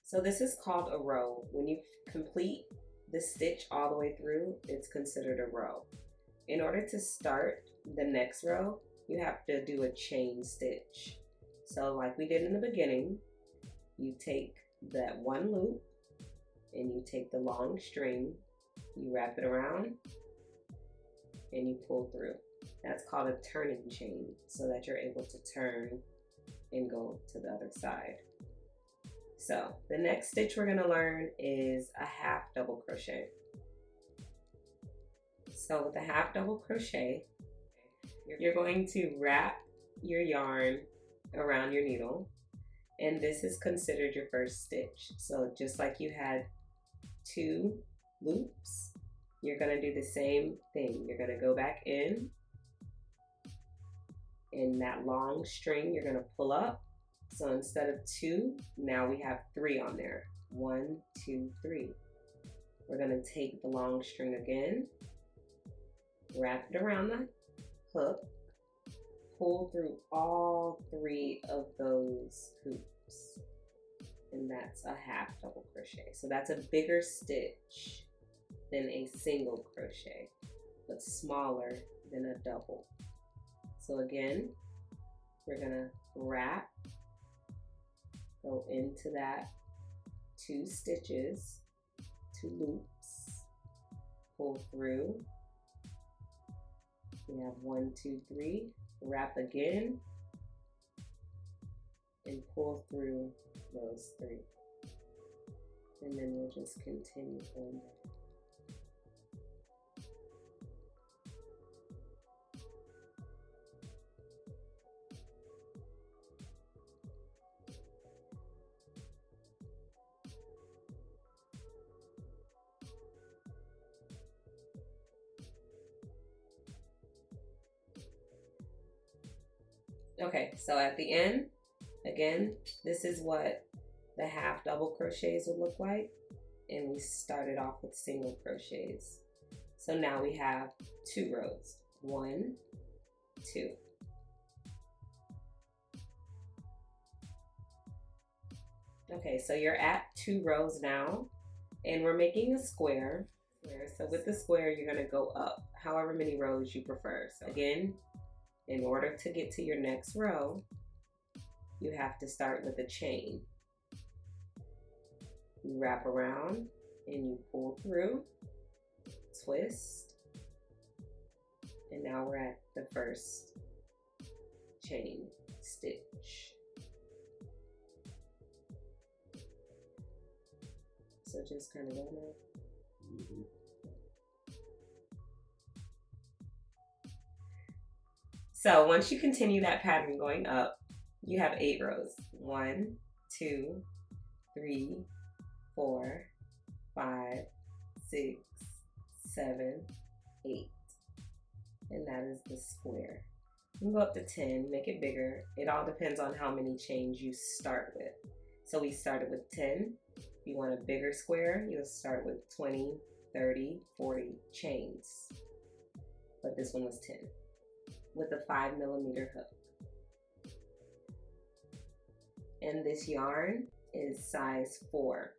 So this is called a row. When you complete the stitch all the way through, it's considered a row. In order to start the next row, you have to do a chain stitch. So like we did in the beginning, you take that one loop and you take the long string, you wrap it around and you pull through. That's called a turning chain, so that you're able to turn and go to the other side. So the next stitch we're going to learn is a half double crochet. So with a half double crochet, you're going to wrap your yarn around your needle, and this is considered your first stitch. So just like you had 2 loops, you're going to do the same thing. You're going to go back in that long string, you're going to pull up. So instead of 2, now we have 3 on there. 1, 2, 3. We're going to take the long string again, wrap it around the hook, pull through all 3 of those hoops, and that's a half double crochet. So that's a bigger stitch than a single crochet, but smaller than a double. So again, we're gonna wrap, go into that 2 stitches, 2 loops, pull through. We have 1, 2, 3, wrap again, and pull through those 3. And then we'll just continue from there. Okay, so at the end, again, this is what the half double crochets will look like. And we started off with single crochets. So now we have 2 rows. 1, 2. Okay, so you're at 2 rows now, and we're making a square. So with the square, you're gonna go up however many rows you prefer. So again, in order to get to your next row, you have to start with a chain. You wrap around and you pull through, twist, and now we're at the first chain stitch. So just kind of go now. So once you continue that pattern going up, you have 8 rows. 1, 2, 3, 4, 5, 6, 7, 8. And that is the square. You can go up to 10, make it bigger. It all depends on how many chains you start with. So we started with 10. If you want a bigger square, you'll start with 20, 30, 40 chains. But this one was 10. With a 5mm hook. And this yarn is size 4.